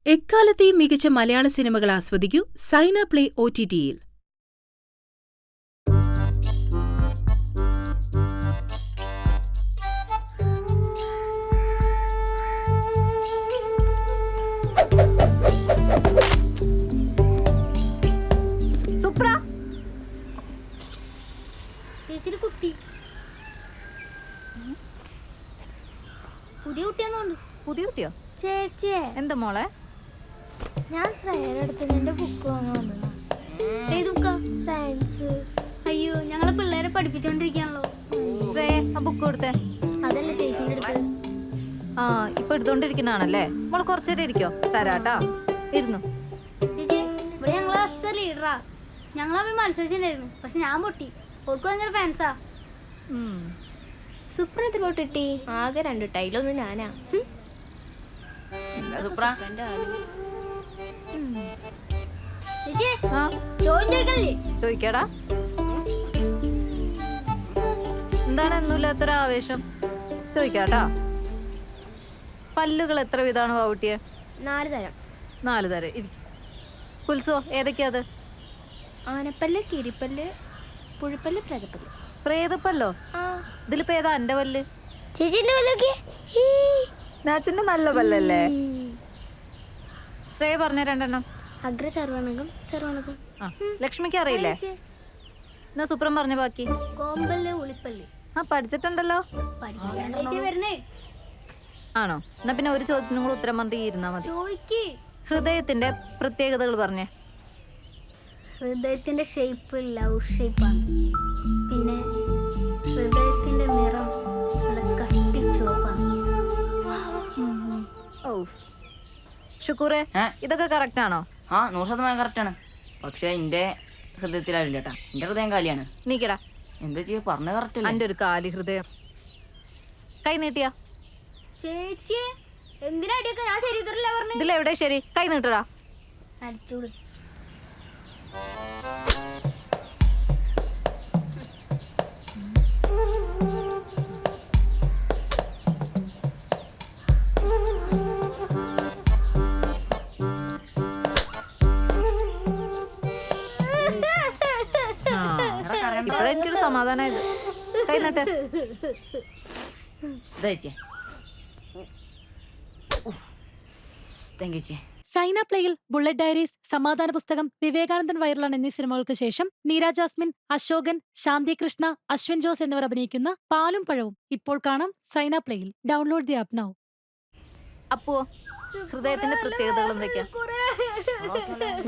എക്കാലത്തെയും മികച്ച മലയാള സിനിമകൾ ആസ്വദിക്കൂ സൈന പ്ലേ OTT-യിൽ. സുപ്ര ചേച്ചിയുടെ കുട്ടി പുതിയ കുട്ടിയാന്നോണ്ട്. പുതിയ കുട്ടിയോ? ചേച്ചിയെ എന്താ മോളെ? ഞാൻ ശ്രേയയുടെ അടുത്ത് എന്റെ ബുക്ക് വാങ്ങാൻ വന്നതാ. ഏത് ബുക്കാ? സയൻസ്. അയ്യോ, ഞങ്ങളെ പിള്ളേരെ പഠിപ്പിച്ചോണ്ടിരിക്കാണല്ലോ. ശ്രേയ, ആ ബുക്ക് കൊടുത്തേ. അതല്ലേ ചേച്ചിന്റെ അടുത്ത്. ആ, ഇപ്പൊ എടുത്തോണ്ടിരിക്കണാണല്ലേ? മോള് കുറച്ചേരം ഇരിക്കോ? തരാട്ടാ, ഇരുന്നു. ചേച്ചി, ഇവിടെ ഞങ്ങളെ ക്ലാസ്സിലെ ലീഡറാ. ഞങ്ങളമ്മ മത്സരിച്ചിട്ടുണ്ടായിരുന്നു, പക്ഷെ ഞാൻ പൊട്ടി. ഓർക്ക് ഭയങ്കര ഫാൻസാ. സുപ്രത്ത് പൊട്ടിട്ടി ആകെ 2 ടൈലൊന്നും ഞാനാ. ചേച്ചി, ആ, ചോദിക്കല്ലേ? ചോദിക്കാടാ. എന്താണ് ഒന്നുമില്ലാത്തൊരു ആവേശം? ചോദിക്കാട്ടാ. പല്ലുകൾ എത്ര വിധാണ് വാവുട്ടിയെ? 4 തരം. 4 തരം. ഇരിക്കും. പുൽസോ, ഏതൊക്കെയാ അത്? ആനപ്പല്ല്, കിരിപ്പല്ല്, പുഴുപ്പല്ല്, പ്രേതപ്പല്ല്. പ്രേതപ്പല്ലോ? ആ, ഇതിലിപ്പോ ഏതാ എന്റെ പല്ല്? ചേച്ചിന്റെ വല്ലൊക്കെ നാച്ചിന്റെ നല്ല പല്ലല്ലേ? ശ്രേയ പറഞ്ഞ 2 എണ്ണം. അഗ്രചർവണകം, ചർവണകം. ആ, ലക്ഷ്മിക്ക് അറിയില്ലേ? എന്നാ സുപ്രം പറഞ്ഞ ബാക്കി. കോമ്പല്ല്, ഉളിപ്പല്ല്. ആ, പഠിച്ചിട്ടുണ്ടല്ലോ. ചേച്ചി വരണേ. ആണോ? എന്നാ പിന്നെ ഒരു ചോദ്യത്തിനും കൂടെ ഉത്തരം പറഞ്ഞ് ഇരുന്നാ മതി. ചോദിക്ക്. ഹൃദയത്തിന്റെ പ്രത്യേകതകൾ പറഞ്ഞേ. ഹൃദയത്തിന്റെ ഷേപ്പ് ലവ് ഷേപ്പാണ്. പിന്നെ ഹൃദയത്തിന്റെ നിറം നല്ല കട്ടി ചുവപ്പാണ്. ഷുക്കൂറെ, ഇതൊക്കെ കറക്റ്റ് ആണോ? ആ, 100% കറക്റ്റാണ്. പക്ഷെ എന്റെ ഹൃദയത്തിലാവില്ല കേട്ടാ. എന്റെ ഹൃദയം കാലിയാണ്. നീക്കടാ. എന്താ ചെയ്യാ? പറഞ്ഞ കറക്റ്റ് എന്റെ ഒരു കാലി ഹൃദയം. കൈ നീട്ടിയാ. ചേച്ചി, എന്തിനാ അടിയൊക്കെ? ഞാൻ ശരി തരില്ല പറഞ്ഞു. ഇതിലെവിടെ ശരി? കൈ നീട്ടടാ. അടിച്ചൂട്. ഇപ്പഴെനിക്കൊരു സമാധാനായത്. കൈ നീട്ട്. സൈന പ്ലേയിൽ ബുള്ളറ്റ് ഡയറീസ്, സമാധാന പുസ്തകം, വിവേകാനന്ദൻ വൈറലാൻ എന്നീ സിനിമകൾക്ക് ശേഷം മീര ജാസ്മിൻ, അശോകൻ, ശാന്തി കൃഷ്ണ, അശ്വിൻ ജോസ് എന്നിവർ അഭിനയിക്കുന്ന പാലും പഴവും ഇപ്പോൾ കാണാം സൈന പ്ലേയിൽ. Download the app now. അപ്പോ ഹൃദയത്തിന്റെ പ്രത്യേകതകൾ എന്തൊക്കെയാ?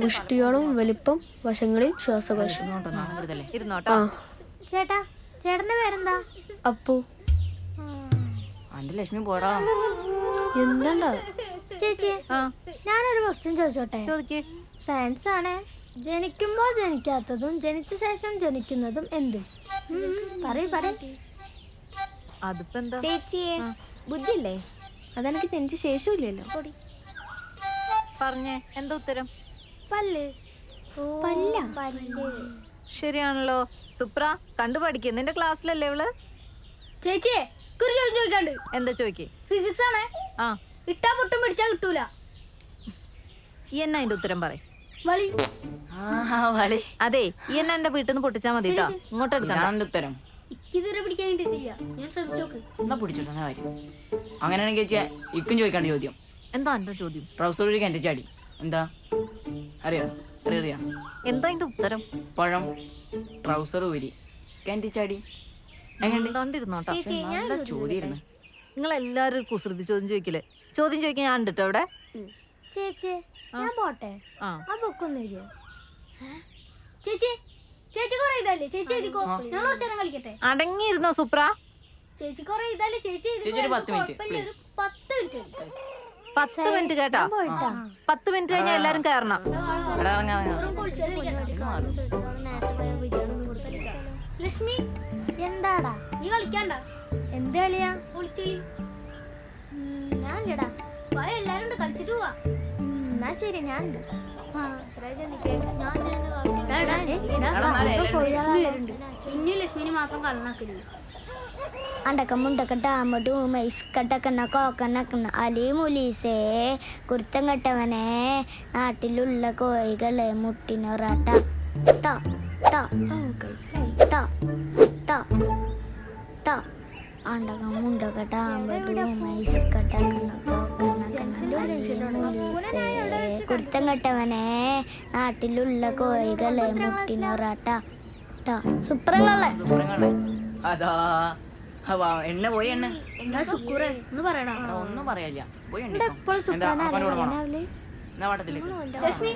മുഷ്ടിയോളം വലിപ്പം, വശങ്ങളിൽ ശ്വാസകോശം. ഇരുന്നോട്ടോ. ചേട്ടാ, ചേട്ടന്റെ പേരെന്താ? അപ്പു. അന്റെ ലക്ഷ്മി പോടാ. എന്താ ചേച്ചി, ഞാനൊരു ക്വസ്റ്റ്യൻ ചോദിച്ചോട്ടെ? ചോദിക്ക്. സയൻസ് ആണ്. ജനിക്കുമ്പോൾ ജനിക്കാത്തതും ജനിച്ച ശേഷം ജനിക്കുന്നതും എന്ത്? പറയ്. അതിപ്പോ എന്താ? ചേച്ചിയെ ബുദ്ധിയില്ലേ? അതെനിക്ക് ജനിച്ച ശേഷമില്ലല്ലോ. പറഞ്ഞേ, എന്താ ഉത്തരം? പല്ല്. പല്ല. പല്ല്. ശരിയാണല്ലോ. സുപ്ര, കണ്ടു പഠിക്കും. നിന്റെ ക്ലാസ്സിലല്ലേ ഇവള്? ചേച്ചിയെ, ഒരു ചോദ്യം ചോദിക്കാണ്ട്. എന്താ ചോദിക്ക്? ഫിസിക്സ് ആണ്. ആ, ഇട്ടാ പൊട്ടും പിടിച്ചാ കിട്ടൂല. ഈ എന്നാ അതിന്റെ ഉത്തരം പറയും. വളി. അതെ, ഈ എന്നാ എന്റെ വീട്ടിൽ നിന്ന് പൊട്ടിച്ചാ മതി കേട്ടോ. ഇങ്ങോട്ട് എടുക്കാം. ഉത്തരം ഇതുവരെ പിടിക്കാൻ കിട്ടിയിട്ടില്ല. ഞാൻ ശ്രമിച്ചോക്ക്. എന്നാ പിടിച്ചിട്ടാ കാര്യം. അങ്ങനെയാണെങ്കിൽ ചേച്ചിയെ ഇക്കും ചോദിക്കാണ്ട് ചോദ്യം. എന്താ എന്റെ ചോദ്യം? ട്രൗസർ ഒരു കിണറ്റ് ചാടി. എന്താ അറിയാ? എന്താ അതിന്റെ ഉത്തരം? പഴം ട്രൗസർ ഊരി കിണറ്റ് ചാടി. ഇരുന്നോട്ടോ. നല്ല ചോദ്യം. നിങ്ങൾ എല്ലാരും ഒരു കുസൃതി ചോദ്യം ചോദിക്കില്ലേ? ചോദ്യം ചോദിക്കാൻ ഞാൻ ഉണ്ട് കേട്ടോ ഇവിടെ. ചേച്ചി, ഞാൻ പോട്ടെ. ആ ബുക്കൊന്നും എഴുതിയോ? ചേച്ചി കുറെ ഇതല്ലേ? ചേച്ചി എഴുതിക്കോ. ഞാൻ കുറച്ചു നേരം കളിക്കട്ടെ. അടങ്ങിയിരുന്നോ സുപ്ര? ചേച്ചി കുറെ ഇതല്ലേ? ചേച്ചി 10 മിനിറ്റ്. 10 മിനിറ്റ് കേട്ടോ. 10 മിനിറ്റ് കഴിഞ്ഞാൽ എല്ലാരും കയറണം. ലക്ഷ്മി, എന്താടാ നീ കളിക്കണ്ട? എന്ത് കളിയാ? ഒളിച്ചൊളി. ഞാനില്ലടാ. എല്ലാരും കളിച്ചിട്ട് പോവാ. എന്നാ ശരി, ഞാനുണ്ട്. ഇനി ലക്ഷ്മിനെ മാത്രം കള്ളനാക്കരുത്. അണ്ടക്ക മുണ്ടക്ക ഡാമഡു മൈസ്കട്ടക്കണ്ണ കോക്കണ്ണക്കണ്ണ അലി മുലീസേ കുരുത്തം കെട്ടവനെ നാട്ടിലുള്ള കോഴികളെ മുട്ടിനൊറാട്ട ത ത ത ത ത അണ്ടക്ക മുണ്ടക്ക ഡാമഡു മൈസ്കട്ടക്കണ്ണ കോക്കണ്ണക്കണ്ണ അലി മുലീസേ കുരുത്തം കെട്ടവനെ നാട്ടിലുള്ള കോഴികളെ മുട്ടിനൊറാട്ട ത സുപ്രങ്ങളെ അതാ വാ, എണ്ണ പോയി എണ്ണ എന്നാ ശുക്കൂറെ ഒന്ന് പറയടാ എടാ, ഒന്നും പറയാനില്ല പോയി എണ്ണിക്കോ. എന്താ അപ്പൻ്റെ കൂടെ പോണോ? എന്നാ വട്ടത്തിലേക്ക് ലക്ഷ്മി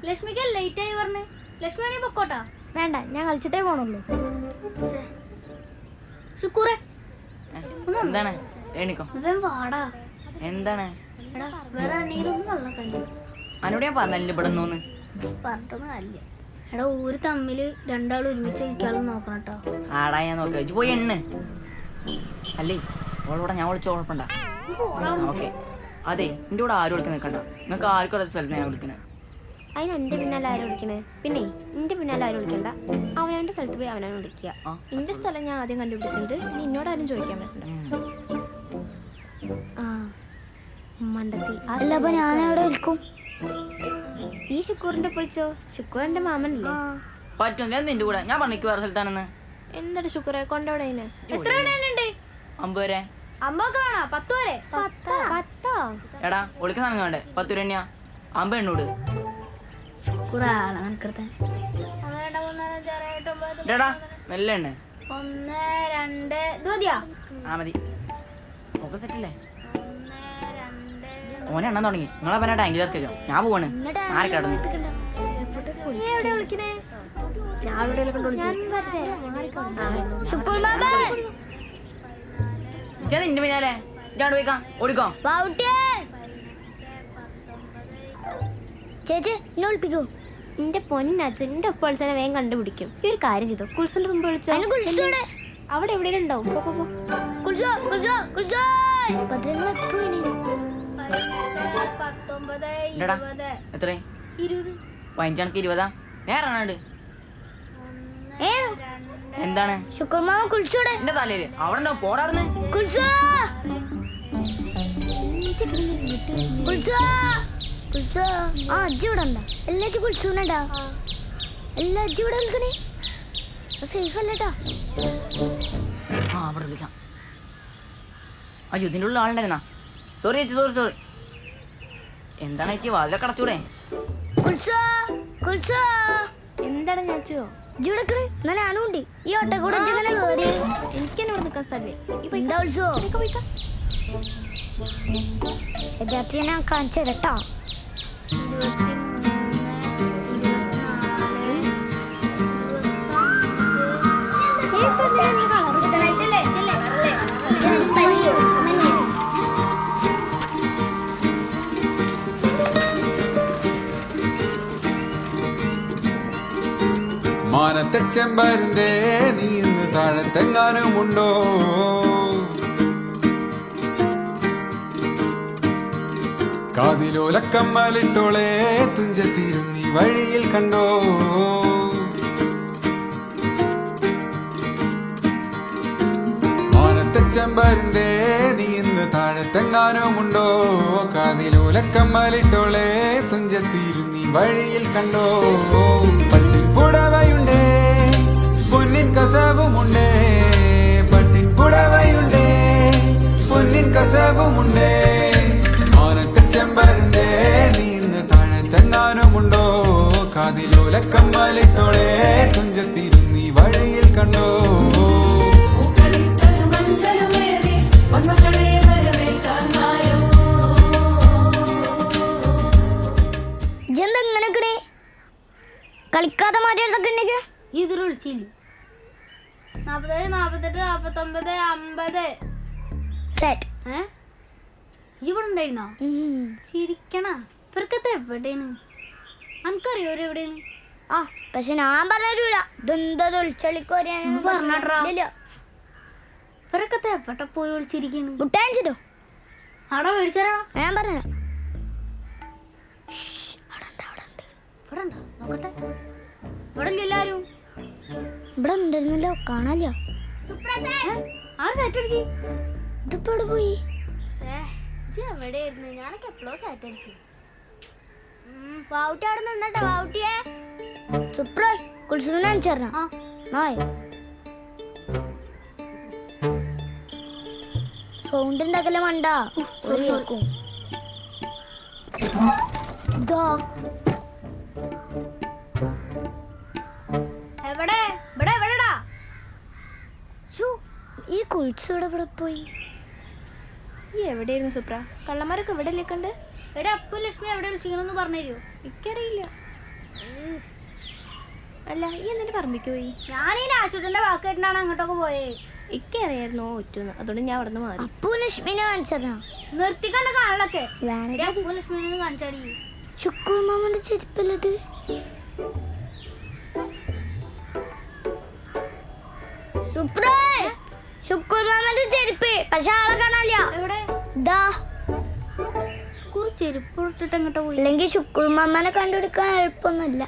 ലക്ഷ്മിക്ക് ലേറ്റ് ആയി പറഞ്ഞു ലക്ഷ്മി ആണെങ്കിൽ പൊക്കോട്ടാ വേണ്ട ഞാൻ കളിച്ചിട്ടേ പോണുള്ളൂ. ശുക്കൂറെ എന്താണ് എണ്ണിക്കോ. ഇവൻ വാടാ എന്താണ് എടാ വേറെ ആരെങ്കിലും ഒന്ന് കള്ളക്കല്ലേ അവനോട് ഞാൻ പറഞ്ഞില്ല ഇവിടെ നിന്നോന്ന്. പറഞ്ഞിട്ടൊന്നും കാര്യമില്ല എടാ ഊര് തമ്മില് രണ്ടാളും ഒരുമിച്ച് ഇരിക്കാതെ നോക്കണം കേട്ടോ ആടാ ഞാൻ നോക്കാം ഇജ്ജ് പോയി എണ്ണ്. അല്ലേ അവളോടെ ഞാൻ വിളിച്ച കുഴപ്പമുണ്ട. ഓക്കെ അതെ എൻ്റെ കൂടെ ആരും വിളിക്കാൻ നിൽക്കണ്ട. നിങ്ങൾക്ക് ആർക്കും അടുത്ത സ്ഥലത്ത് ഞാൻ വിളിക്കുന്നത്. അതിന് എന്റെ പിന്നാലെ ആരും വിളിക്കണേ? പിന്നെ എന്റെ പിന്നാലെ ആരും വിളിക്കണ്ട. അവനവന്റെ സ്ഥലത്ത് പോയി അവനാണ് വിളിക്കുക. എന്റെ സ്ഥലം ഞാൻ ആദ്യം കണ്ടുപിടിച്ചിട്ടുണ്ട്. ഇനി എന്നോട് ആരും ചോദിക്കാൻ പറ്റണ്ട. ആ മണ്ടത്തി അല്ല അപ്പൊ ഞാൻ എവിടെ വിൽക്കും ഈ ശുക്കൂറിന്റെ പൊളിച്ചോ? ശുക്കൂർ എന്റെ മാമനല്ലേ? പറ്റും ഞാൻ നിന്റെ കൂടെ ഞാൻ പണിക്ക് വേറെ സ്ഥലത്താണെന്ന്. എന്താണ് ശുക്കൂറെ കൊണ്ടോടെ? എത്ര എണ്ണുണ്ട് 50 വരെ 50 വേണോ 10 വരെ 10 എടാ ഒളിക്കുന്ന സാധനം വേണ്ടേ 10 രൂപ തന്നെയാ 50 എണ്ണൂട്. കുറെ ആളെ കണക്കെടുത്താൻ എടാ മെല്ലെ എണ്ണ 1 2 ഇത് മതിയാ ആ മതി. ഒക്കെ സെറ്റല്ലേ? ഓനെ എണ്ണാൻ തുടങ്ങി. നിങ്ങളെ പറഞ്ഞ ടാങ്കിൽ ഇറക്കിച്ചോ. ഞാൻ പോവാണ്. ആരൊക്കെടന്ന് എവിടെ വിളിക്കണേ ഞാൻ എവിടെയെങ്കിലും ശുക്കൂർ മാമ ഇജ്ജാ നിന്റെ പിന്നാലെ ഇജാണ്ട് പോയിക്കാം ഓടിക്കോ. ബാവുട്ടിയേ ചേച്ചി എന്നെ വിളിപ്പിക്കൂ എന്റെ പൊന്നച്ഛൻ എന്റെ ഒപ്പളിച്ചനെ വേഗം കണ്ടുപിടിക്കും. ഈ ഒരു കാര്യം ചെയ്തു കുൽസിന്റെ മുമ്പ് വിളിച്ചോ. അവിടെ എവിടെയെങ്കിലും ഉണ്ടാവും. പോ, പോ, പോ. എടാ എത്ര 15 20 നേരാണ്. എന്താണ് ശുക്കൂർ മാമ കുളിച്ചൂടെ എന്റെ തലയില് അവിടെ ഉണ്ടോ പോടാർന്ന്. കുളിച്ചോ കുളിച്ചോ കുളിച്ചോ ആ അജ്ജി ഇവിടെ ഉണ്ടോ എല്ലാച്ചും കുളിച്ചൂണ്ടാ എല്ലാ അജ്ജി ഇവിടെ വിളിക്കണേ സേഫ് അല്ലേട്ടാ ആ അവിടെ വിളിക്കാം. അയ്യോ ഇതിൻ്റെ ഉള്ളിൽ ആളുണ്ടായിരുന്നാ. സോറി ചേച്ചി സോറി സോറി. എന്താണ് ചേച്ചി വാതിലൊക്കെ അടച്ചൂടെ? കുളിച്ചോ കുളിച്ചോ എന്താണ് ഞാച്ചോ? ജിവിടക്കണേ എന്നാ ഞാനും ഉണ്ട് ഈ ഒട്ട കൂടെ ഇങ്ങനെ കേറി എനിക്കെന്നെ ഇവിടെ നിൽക്കാൻ സ്ഥലേ. എന്താ വിളിച്ചോ രാത്രി ഞാൻ കാണിച്ചു തരട്ടോ മാനത്തെ ചെമ്പരുന്തേ നീ ഇന്ന് താഴത്തെങ്ങാനുമുണ്ടോ? കാതിലോലക്കമ്മലിട്ടോളെ തുഞ്ചത്തിരുന്നി വഴിയിൽ കണ്ടോ? മാനത്തെ ചെമ്പരുന്തേ നീ ഇന്ന് താഴത്തെങ്ങാനുമുണ്ടോ? കാതിലോലക്കമ്മലിട്ടോളെ തുഞ്ചത്തിരുന്നി വഴിയിൽ കണ്ടോ? പട്ടിൻ പുടവയുണ്ടേ പൊന്നിൻ കസവുമുണ്ടേ. പട്ടിൻ പുടവയുണ്ടേ പൊന്നിൻ കസവുമുണ്ടേ. മാനത്തെ ചെമ്പരുന്തേ നീ ഇന്ന് താഴത്തെങ്ങാനുമുണ്ടോ? കാതിലോലക്കമ്മലിട്ടോളെ തുഞ്ചത്തിരുന്നി വഴിയിൽ കണ്ടോ? ഇതെന്തെങ്ങനെക്കണേ കളിക്കാതെ മാറ്റിയെടുത്തൊക്കെ ഉണ്ടെങ്കിൽ ഇതിൽ വിളിച്ചില്ലേ 40 48 49 50 സെറ്റ് ഇവിടെ ഉണ്ടായിരുന്നോ ചിരിക്കണ ഇവർക്കത്തെ എവിടെയാണ് എനിക്കറിയോ എവിടെയാണ് ആ പക്ഷെ ഞാൻ പറഞ്ഞില്ല ഇതെന്താ വിളിച്ചളിക്കോരാണ് പറഞ്ഞില്ല ഇവർക്കത്തെ എവിടെ പോയി വിളിച്ചിരിക്കുന്നു മുട്ടാഞ്ചിട്ടോ അവിടെ മേടിച്ചാലോ ഞാൻ പറഞ്ഞ ഇവിടെ ഉണ്ടോ നോക്കട്ടെ ഇവിടെ എല്ലാരും ഇവിടെ ഉണ്ടായിരുന്നല്ലോ കാണാല്ലോ ആ സെറ്റ് അടിച്ച്. ഇതിപ്പോ എവിടെ പോയി? എവിടെയായിരുന്നു? ഞാനൊക്കെ എപ്പോഴോ സെറ്റ് അടിച്ച്. വാവുട്ടി അവിടെ നിന്നട്ടെ. വാവുട്ടിയെ സുപ്രായ് കുളിച്ചുറഞ്ഞ നായ് സൗണ്ട് ഉണ്ടാക്കല മണ്ട. എവിടെ? ഇവിടെ എവിടെടാ? ഈ കുളിച്ചവിടെ ഇവിടെ പോയി. ഈ എവിടെയായിരുന്നു സുപ്ര? കള്ളന്മാരൊക്കെ ഇവിടെ കണ്ട്. എവിടെ അപ്പു ലക്ഷ്മി എവിടെ വിളിച്ചിങ്ങനൊന്ന് പറഞ്ഞു തരുമോ? എനിക്കറിയില്ല. അല്ല ഈ എന്തിനു പറമ്പിക്ക് പോയി? ഞാൻ ഈ ആശുപത്രിന്റെ വാക്ക് കേട്ടിട്ടാണ് അങ്ങോട്ടൊക്കെ പോയേ. ഇക്കറിയായിരുന്നോ ഒറ്റുന്ന്, അതുകൊണ്ട് ഞാൻ അവിടെ നിന്ന് മാറി. അപ്പു ലക്ഷ്മിനെ കാണിച്ചതാ. നിർത്തിക്കണ്ട കാണലൊക്കെ. അപ്പു ലക്ഷ്മിനെ കാണിച്ചാടി. ശുക്കൂർ മാമന്റെ ചെരുപ്പല്ലത്. സുപ്രായ് ശുക്കൂർ മാമന്റെ ചെരുപ്പ്, പക്ഷെ ആളെ കാണാനില്ല. എവിടെ? ദാ ശുക്കൂർ ചെരുപ്പ് ഇട്ടിട്ട് എങ്ങോട്ടാ പോയി? അല്ലെങ്കിൽ ശുക്കൂർ മാമനെ കണ്ടുപിടിക്കാൻ എളുപ്പമൊന്നുമില്ല.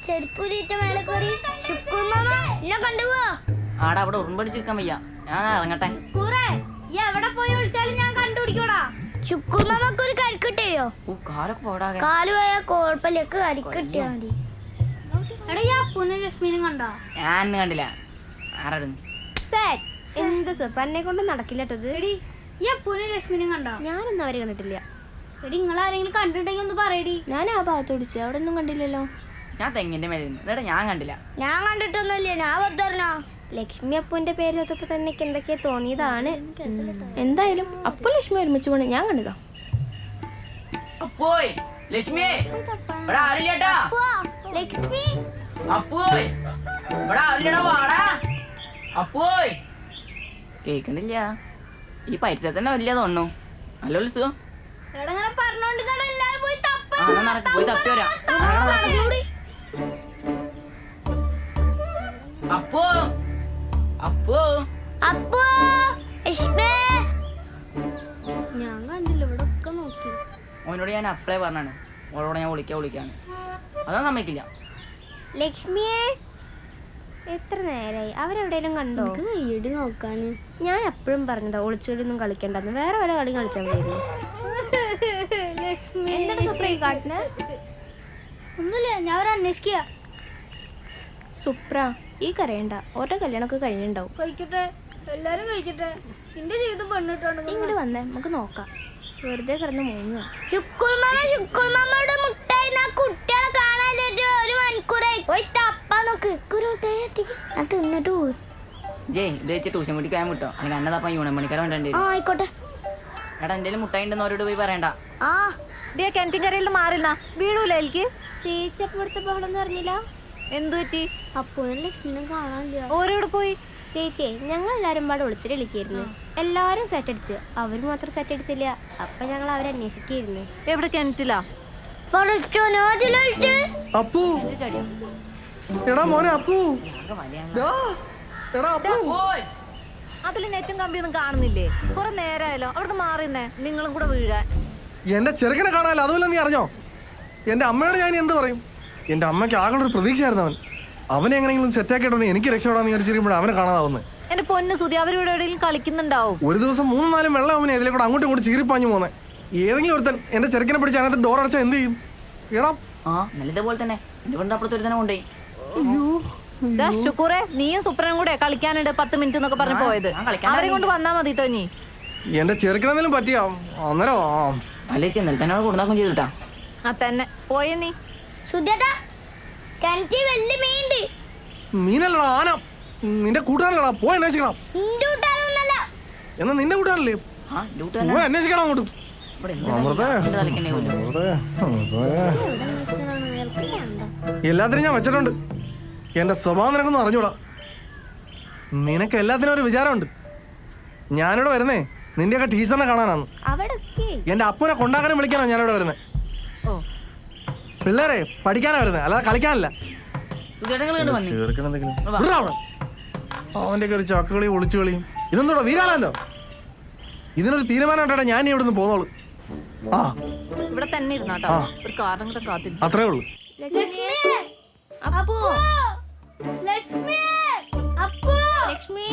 ചെരുപ്പൂരിട്ട് മേലെ കയറി ശുക്കൂർ മാമ എന്നെ കണ്ടുപോ. ആടാ അവിടെ ഉറുമ്പടിച്ചിരിക്കാൻ വയ്യ, ഞാൻ ഇറങ്ങട്ടെ. എവിടെ പോയി വിളിച്ചാലും ഞാൻ കണ്ടുപിടിക്കോടാ. ശുക്കൂർ മാമക്ക് ഒരു കരിക്കിട്ടോ? കാലൊക്കെ പോടാകെ. കാല് പോയാ കുഴപ്പമില്ല, കരിക്കിട്ടിയാ മതി. എടാ ഈ അപ്പൂനെ ലക്ഷ്മിനും കണ്ടോ? ഞാൻ കണ്ടില്ല. ആരാടുന്നു? എന്ത് എന്നെ കൊണ്ട് നടക്കില്ല കേട്ടത്. എടി ഈ അപ്പൂനെ ലക്ഷ്മിനും കണ്ടോ? ഞാനൊന്നും അവരെ കണ്ടിട്ടില്ല. എടി നിങ്ങളാരെങ്കിലും കണ്ടിട്ടുണ്ടെങ്കിൽ ഒന്ന് പറയടി. ഞാൻ ആ ഭാഗത്ത് ഓടിച്ചു, അവിടെ ഒന്നും കണ്ടില്ലല്ലോ. ഞാൻ തെങ്ങിന്റെ മേലെ എന്നിട്ട് ഞാൻ കണ്ടില്ല. ഞാൻ കണ്ടിട്ടൊന്നുമില്ല, ഞാൻ വെറുതെ പറഞ്ഞോ. ലക്ഷ്മി അപ്പുവിന്റെ പേര് ചോദിച്ചപ്പോ തന്നെ എന്തൊക്കെയാ തോന്നിയതാണ്. എന്തായാലും അപ്പു ലക്ഷ്മി ഒരുമിച്ച് പോണേ ഞാൻ കണ്ടതാ. അപ്പോയ് ലക്ഷ്മിയെ ഇവിടെ ആരില്ലേട്ടാ. ലക്ഷ്മി അപ്പോയ് ഇവിടെ ആരില്ലടാ, വാടാ. അപ്പോയ് കേക്കണില്ല. ഈ പരിസരത്ത് തന്നെ വലിയ തോന്നുന്നു. നല്ല ഉത്സവം. എടങ്ങനെ പറഞ്ഞോണ്ട് കണ്ട എല്ലാരും പോയി തപ്പ. നടക്ക്, പോയി തപ്പി വരാം. അപ്പോ അപ്പോ അപ്പു ലക്ഷ്മി ഞാൻ കണ്ടില്ല, ഇവിടെ ഒക്കെ നോക്കി. ഓനോട് ഞാൻ അപ്ലൈ പറഞ്ഞാണ്, ഓളോട് ഞാൻ വിളിക്കാന്ന്. അതൊന്നും സമ്മതിക്കില്ല. ലക്ഷ്മിയെ എത്ര നേരായി, അവരെവിടെയെങ്കിലും കണ്ടോ? വീട് നോക്കാന് ഞാൻ എപ്പോഴും പറഞ്ഞതാ ഒളിച്ചൊളിയൊന്നും കളിക്കണ്ടെന്ന്. വേറെ വല്ല കളി കളിച്ചാൽ മതിയായിരുന്നു. ലക്ഷ്മി എന്താണ് സുപ്ര ഈ കാട്ടിന്? ഒന്നുമില്ല, ഞാൻ അവരെ അന്വേഷിക്കുക. സുപ്ര ഈ കരയണ്ട, ഓരോ കല്യാണമൊക്കെ കഴിഞ്ഞിട്ടുണ്ടാവും. കഴിക്കട്ടെ, എല്ലാരും കഴിക്കട്ടെ. നിന്റെ ജീവിതം പെണ്ണിട്ടോണ്ട് ഇങ്ങോട്ട് വന്നേ, നമുക്ക് നോക്കാം. വെറുതെ കിടന്ന് മൂങ്ങുക. ജയ് ഇത് വെച്ച് ട്യൂഷൻ വീട്ടിൽ പോയാൻ വിട്ടോ, അല്ലെങ്കിൽ അന്നെ തപ്പാൻ യൂണിയൻ പണിക്കാരെ വേണ്ടി. ആയിക്കോട്ടെ. എടാ എന്തേലും മുട്ടായി ഉണ്ടെന്ന് അവരോട് പോയി പറയണ്ട. ആ കിണറ്റിൻകരയിൽ മാറില്ല വീഴൂല എനിക്ക്. ചേച്ചി അപ്പുറത്തെ ബഹളൊന്നും അറിഞ്ഞില്ല. എന്തു പറ്റി? അപ്പൂനും ലക്ഷ്മിനും കാണാനില്ല. ഓരോട് പോയി? ചേച്ചി ഞങ്ങൾ എല്ലാരും പാടെ വിളിച്ചിട്ട് വിളിക്കായിരുന്നു. എല്ലാരും സെറ്റ് അടിച്ചു, അവര് മാത്രം സെറ്റ് അടിച്ചില്ല. അപ്പൊ ഞങ്ങൾ അവരെ അന്വേഷിക്കായിരുന്നു. എവിടെ കിണറ്റിലാ? അപ്പു എടാ മോനെ അപ്പു. ദാ, എടാ അപ്പു. അതിൽ നെറ്റും കമ്പിയൊന്നും കാണുന്നില്ലേ? കുറെ നേരമായല്ലോ അവിടുന്ന് മാറിന്നേ, നിങ്ങളും കൂടെ വീഴാൻ. എന്റെ ചെറുക്കനെ കാണാനല്ലോ, അതുമല്ല നീ അറിഞ്ഞോ? എന്റെ അമ്മയോട് ഞാൻ എന്ത് പറയും? എന്റെ അമ്മയ്ക്ക് ആകെയൊരു പ്രതീക്ഷയായിരുന്നു അവൻ. അവനെ എങ്ങനെയെങ്കിലും സെറ്റാക്കിയിട്ടോ എനിക്ക് രക്ഷപ്പെടാന്ന് വിചാരിച്ചിരിക്കുമ്പോൾ അവനെ കാണാതാവുന്നത്. എന്റെ പൊന്ന് സുതി, അവരിവിടെ എവിടെയെങ്കിലും കളിക്കുന്നുണ്ടാവും. ഒരു ദിവസം 3-4 വെള്ളം അവനെ ഇതിലെ കൂടെ അങ്ങോട്ടും ഇങ്ങോട്ട് ചീറിപ്പാഞ്ഞു പോന്നെ. ഏതെങ്കിലും ഒരുത്തൻ എന്റെ ചെറുക്കനെ പിടിച്ച് അതിനകത്ത് ഡോർ അടച്ചാൽ എന്ത് ചെയ്യും? എടാ ആ നല്ലതുപോലെ തന്നെ എന്റെ വീടിന്റെ അപ്പുറത്ത് ഒരു തന്നെ കൊണ്ടുപോയി. ശുക്കൂറെ, നീയും സുപ്രനും കൂടെ കളിക്കാനുണ്ട് 10 മിനിറ്റ് എന്നൊക്കെ പറഞ്ഞു പോയത്. അവരെ കൊണ്ട് വന്നാ മതി കേട്ടോ. നീ എന്റെ ചെറുക്കനെന്തെങ്കിലും പറ്റിയാ അന്നേരം അല്ലേ ഇന്നലെ തന്നെ കൊടുന്നാക്കും ചെയ്തിട്ടാ. ആ തന്നെ പോയ നീ. മീനല്ലടാ ആന. നിന്റെ കൂട്ടാനല്ലടാ, പോയി അന്വേഷിക്കണം. എന്നാ നിന്റെ കൂട്ടാനല്ലേ, ആ ഡ്യൂട്ടി പോയി അന്വേഷിക്കണം അങ്ങോട്ട്. എല്ലാത്തിനും ഞാൻ വെച്ചിട്ടുണ്ട്. എന്റെ സ്വഭാവം നിനക്കൊന്നും അറിഞ്ഞൂടാ. നിനക്ക് എല്ലാത്തിനും ഒരു വിചാരമുണ്ട്. ഞാനിവിടെ വരുന്നേ നിന്റെയൊക്കെ ടീച്ചറിനെ കാണാനാണ്. എന്റെ അപ്പനെ കൊണ്ടാക്കാനും വിളിക്കാനോ ഞാനിവിടെ വരുന്നത്. പിള്ളേരെ പഠിക്കാനാ വരുന്നത്, അല്ലാതെ കളിക്കാനല്ല. അവന്റെ ഒരു ചാക്കുകളി ഒളിച്ചു കളിയും. ഇതെന്തോടാ വീരാനല്ലോ? ഇതിനൊരു തീരുമാനം ഉണ്ടോ ഞാൻ ഇവിടെ നിന്ന് പോന്നോളൂ. ആ ഇവിടെ തന്നെ ഇരുന്നോട്ടോ, ആ. ഒരു കാരണം കൂടെ കാത്തിരിക്കും. അത്രേ ഉള്ളൂ. ലക്ഷ്മി അപ്പു ലക്ഷ്മി അപ്പു ലക്ഷ്മി